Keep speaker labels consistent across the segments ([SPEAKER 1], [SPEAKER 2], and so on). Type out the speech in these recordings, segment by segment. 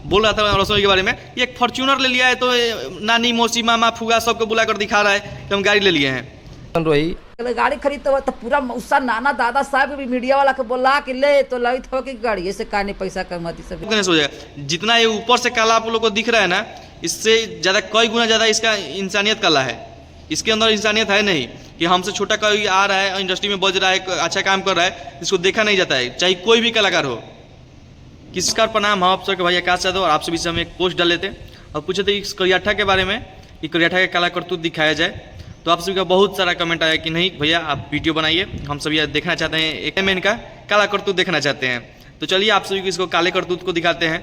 [SPEAKER 1] बोल रहा था रसोई के बारे में। ये एक फॉर्च्यूनर ले लिया है तो नानी मौसी मामा फूगा सबको बुलाकर दिखा रहा है कि हम गाड़ी ले लिए हैं।
[SPEAKER 2] गाड़ी खरीदते हुए तो पूरा उसका नाना दादा साहब भी मीडिया वाला के बोला कि ले तो लगी हो कि गाड़ी से काने पैसा कमाती सब
[SPEAKER 1] हो जाएगा। जितना ये ऊपर से काला आप लोग को दिख रहा है ना, इससे ज़्यादा कई गुना ज़्यादा इसका इंसानियत काला है। इसके अंदर इंसानियत है नहीं कि हमसे छोटा कोई आ रहा है इंडस्ट्री में बज रहा है, अच्छा काम कर रहा है, इसको देखा नहीं जाता है, चाहे कोई भी कलाकार हो। किसका प्रणाम, हम आप सबके भाई आकाश यादव, और आप सभी से हम एक पोस्ट डाले थे और पूछे थे इस करियाठा के बारे में कि करियाठा के काला करतूत दिखाया जाए। तो आप सभी का बहुत सारा कमेंट आया कि नहीं भैया आप वीडियो बनाइए, हम सभी देखना चाहते हैं, एक मैन का काला करतूत देखना चाहते हैं। तो चलिए आप सभी को इसको काले करतूत को दिखाते हैं।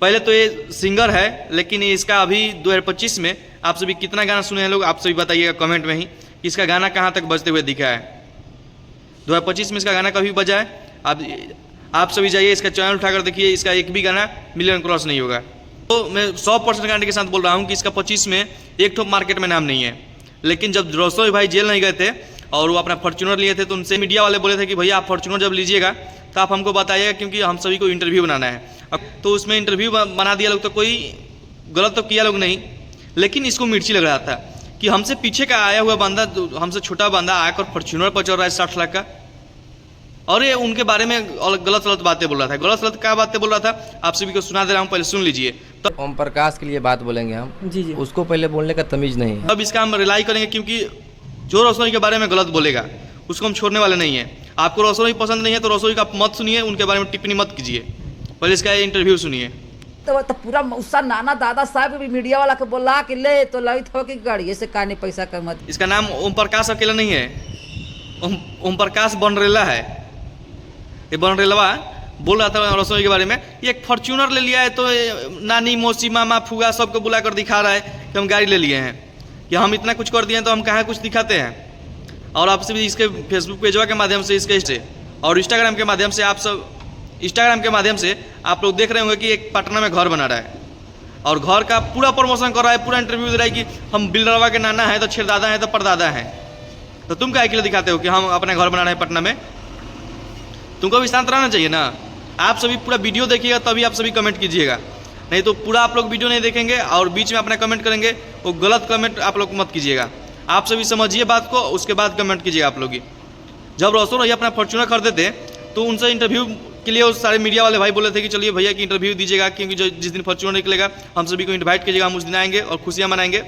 [SPEAKER 1] पहले तो ये सिंगर है, लेकिन इसका अभी 2025 में आप सभी कितना गाना सुने हैं लोग, आप सभी बताइएगा कमेंट में ही कि इसका गाना कहाँ तक बजते हुए दिखा है। 2025 में इसका गाना कभी बजा है? आप सभी जाइए इसका चैनल उठाकर देखिए, इसका एक भी गाना मिलियन क्रॉस नहीं होगा। तो मैं 100% गारंटी के साथ बोल रहा हूँ कि इसका 25 में एक ठोप मार्केट में नाम नहीं है। लेकिन जब रसोई भाई जेल नहीं गए थे और वो अपना फॉर्च्यूनर लिए थे, तो उनसे मीडिया वाले बोले थे कि भैया आप फॉर्च्यूनर जब लीजिएगा तो आप हमको बताइएगा, क्योंकि हम सभी को इंटरव्यू बनाना है। अब तो उसमें इंटरव्यू बना दिया लोग, तो कोई गलत तो किया लोग नहीं, लेकिन इसको मिर्ची लग रहा था कि हमसे पीछे का आया हुआ बंदा, हमसे छोटा बंदा आकर फॉर्च्यूनर पर चल रहा है 60 लाख का, और ये उनके बारे में गलत गलत बातें बोल रहा था। गलत गलत क्या बातें बोल रहा था आप सभी को सुना दे रहा हूँ, पहले सुन लीजिए। तो
[SPEAKER 3] ओम प्रकाश के लिए बात बोलेंगे हम,
[SPEAKER 2] जी
[SPEAKER 3] उसको पहले बोलने का तमीज नहीं है।
[SPEAKER 1] अब इसका हम रिलाई करेंगे, क्योंकि जो रसोई के बारे में गलत बोलेगा उसको हम छोड़ने वाले नहीं है। आपको रसोई पसंद नहीं है तो रसोई का मत सुनिए, उनके बारे में टिप्पणी मत कीजिए, पहले इसका इंटरव्यू सुनिए।
[SPEAKER 2] तो पूरा उसका नाना दादा साहब भी मीडिया वाला के बोला कि ले तो लगी हो कि गाड़ी से काने पैसा कमाती।
[SPEAKER 1] इसका नाम ओम प्रकाश अकेला नहीं है, ओम प्रकाश बनरेला है। ये बनरेलवा बोल रहा था रसोई के बारे में। ये एक फॉर्च्यूनर ले लिया है तो नानी मौसी मामा फूगा सबको बुलाकर दिखा रहा है कि हम गाड़ी ले लिए हैं, कि हम इतना कुछ कर दिए हैं तो हम कहाँ कुछ दिखाते हैं। और आपसे भी इसके फेसबुक पेजवा के माध्यम से, इसके और इंस्टाग्राम के माध्यम से, इंस्टाग्राम के माध्यम से आप लोग देख रहे होंगे कि एक पटना में घर बना रहा है और घर का पूरा प्रमोशन कर रहा है, पूरा इंटरव्यू दे रहा है कि हम बिल्डरवा के नाना हैं तो छेड़दादा हैं तो परदादा हैं। तो तुम क्या के लिए दिखाते हो कि हम अपना घर बना रहे हैं पटना में? तुमको भी शांत रहना चाहिए ना। आप सभी पूरा वीडियो देखिएगा तभी आप सभी कमेंट कीजिएगा, नहीं तो पूरा आप लोग वीडियो नहीं देखेंगे और बीच में अपना कमेंट करेंगे, वो गलत कमेंट आप लोग मत कीजिएगा। आप सभी समझिए बात को, उसके बाद कमेंट कीजिएगा आप लोग। जब रसोई भैया अपना फॉर्च्यूनर खरीदे थे तो उनसे इंटरव्यू के लिए उस सारे मीडिया वाले भाई बोले थे कि चलिए भैया की इंटरव्यू दीजिएगा, क्योंकि जिस दिन फॉर्च्यूनर निकलेगा हम सभी को इन्वाइट कीजिएगा, हम उस दिन आएंगे और खुशियाँ मनाएंगे।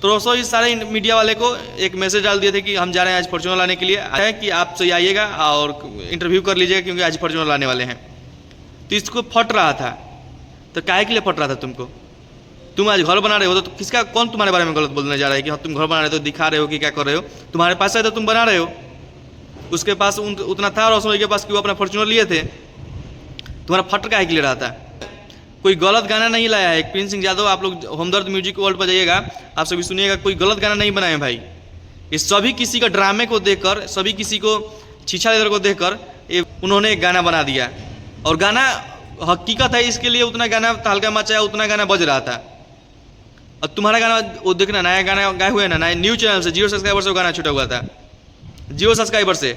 [SPEAKER 1] तो रसोई सारे मीडिया वाले को एक मैसेज डाल दिए थे कि हम जा रहे हैं आज फॉर्च्यूनर लाने के लिए, है कि आप सही आइएगा और इंटरव्यू कर लीजिएगा, क्योंकि आज फॉर्च्यूनर लाने वाले हैं। तो इसको फट रहा था, तो काहे के लिए फट रहा था तुमको? तुम आज घर बना रहे हो तो किसका, कौन तुम्हारे बारे में गलत बोलने जा रहा है कि हाँ तुम घर बना रहे हो, तो दिखा रहे हो कि क्या कर रहे हो? तुम्हारे पास है तो तुम बना रहे हो, उसके पास उतना था रसोई के पास कि वो अपना फॉर्च्यूनर लिए थे। तुम्हारा फट काहे के लिए रहा था? कोई गलत गाना नहीं लाया है। प्रिंस सिंह यादव, आप लोग हमदर्द म्यूजिक वर्ल्ड पर जाइएगा, आप सभी सुनिएगा, कोई गलत गाना नहीं बनाए भाई। ये सभी किसी का ड्रामे को देखकर, सभी किसी को छीछा लेदर को देखकर उन्होंने एक गाना बना दिया, और गाना हकीकत है, इसके लिए उतना गाना तहलका मचाया, उतना गाना बज रहा था। और तुम्हारा गाना वो देखना, नया गाना गाए हुए ना, नया न्यू चैनल से 0 सब्सक्राइबर से वो गाना छूटा हुआ था, 0 सब्सक्राइबर से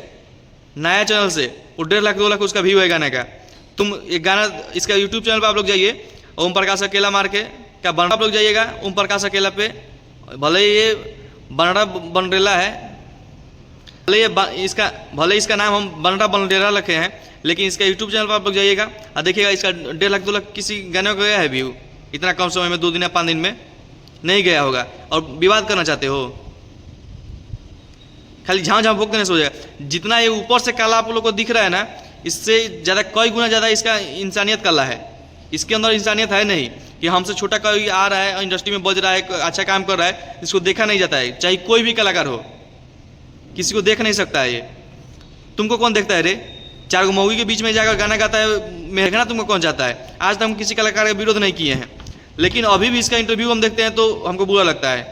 [SPEAKER 1] नया चैनल से, वो 1.5 लाख 2 लाख उसका व्यू है गाने का। तुम एक गाना इसका यूट्यूब चैनल पर आप लोग जाइए, ओम प्रकाश अकेला मार के क्या बन, आप लोग जाइएगा ओम प्रकाश अकेला पे, भले ये बनरा बनरेला है, भले इसका नाम हम बनरा बनरेला रखे हैं, लेकिन इसका यूट्यूब चैनल पर आप लोग जाइएगा और देखिएगा इसका 1.5 लाख 2 लाख किसी गाने को गया है व्यू। इतना कम समय में 2 दिन या 5 दिन में नहीं गया होगा, और विवाद करना चाहते हो, खाली झाँ झाँ भोग देने से हो जाएगा। जितना ये ऊपर से काला आप लोग को दिख रहा है ना, इससे ज़्यादा कई गुना ज़्यादा इसका इंसानियत काला है। इसके अंदर इंसानियत है नहीं कि हमसे छोटा कोई आ रहा है इंडस्ट्री में बज रहा है, अच्छा काम कर रहा है, इसको देखा नहीं जाता है, चाहे कोई भी कलाकार हो, किसी को देख नहीं सकता है। ये तुमको कौन देखता है रे? 4 मऊगी के बीच में जाकर गाना गाता है, मेहगना तुमको कौन चाहता है? आज तक हम किसी कलाकार का विरोध नहीं किए हैं, लेकिन अभी भी इसका इंटरव्यू हम देखते हैं तो हमको बुरा लगता है।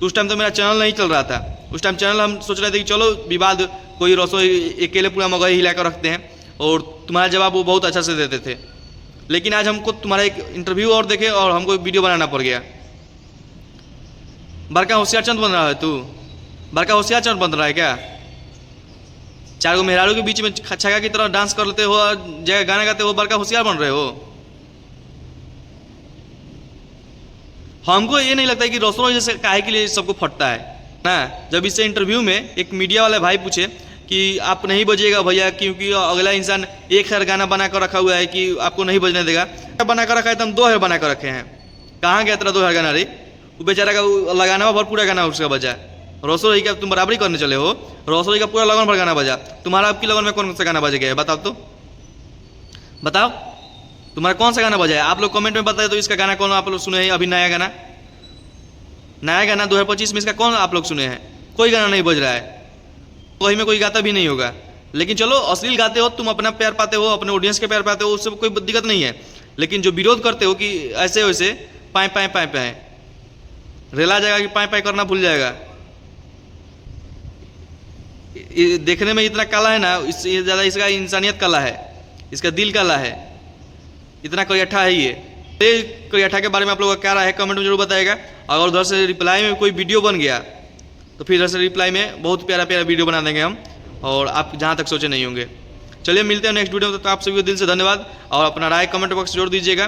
[SPEAKER 1] तो उस टाइम तो मेरा चैनल नहीं चल रहा था, उस टाइम चैनल हम सोच रहे थे कि चलो विवाद, कोई रसोई अकेले पूरा मगही हिलाकर रखते हैं, और तुम्हारा जवाब वो बहुत अच्छा से देते थे। लेकिन आज हमको तुम्हारा एक इंटरव्यू और देखे और हमको वीडियो बनाना पड़ गया। बड़का होशियारचंद बन रहा है तू? बड़का होशियारचंद बन रहा है क्या? 4 मेहरारू के बीच में छक्का की तरह डांस कर लेते हो और जगह गाना गाते हो, बड़का होशियार बन रहे हो? हमको ये नहीं लगता है कि रोशन जैसे काहे के लिए सबको फटता है ना। जब इससे इंटरव्यू में एक मीडिया वाले भाई पूछे कि आप नहीं बजिएगा भैया क्योंकि अगला इंसान 1000 गाना बना कर रखा हुआ है कि आपको नहीं बजने देगा, बना कर रखा है तो हम 2000 बना कर रखे हैं। कहाँ गया तेरा 2000 गाना रे? वो बेचारा का लगाना भर पूरा गाना उसका बजा। रोशन रही का तुम बराबरी करने चले हो, रोशन रही का पूरा लगन भर गाना बजा। तुम्हारा आपकी लगन में कौन सा गाना बज गया है बताओ तो, बताओ तुम्हारा कौन सा गाना बजा है? आप लोग कमेंट में बताए तो इसका गाना कौन आप लोग सुने हैं अभी? नया गाना 2025 में इसका कौन आप लोग सुने हैं? कोई गाना नहीं बज रहा है, कोई में कोई गाता भी नहीं होगा। लेकिन चलो अश्लील गाते हो, तुम अपना प्यार पाते हो, अपने ऑडियंस के प्यार पाते हो, उससे कोई दिक्कत नहीं है। लेकिन जो विरोध करते हो कि ऐसे वैसे पाए पाए पाए पाए रेला जाएगा कि पाए पाए करना भूल जाएगा। देखने में इतना काला है ना, इससे ज़्यादा इसका इंसानियत काला है, इसका दिल काला है, इतना करियठा है ये। करियठा के बारे में आप लोगों का क्या राय है कमेंट में जरूर बताएगा। अगर उधर से रिप्लाई में कोई वीडियो बन गया तो फिर इधर से रिप्लाई में बहुत प्यारा प्यारा वीडियो बना देंगे हम, और आप जहाँ तक सोचे नहीं होंगे। चलिए मिलते हैं नेक्स्ट वीडियो में, तो आप सभी को दिल से धन्यवाद और अपना राय कमेंट बॉक्स जोड़ दीजिएगा।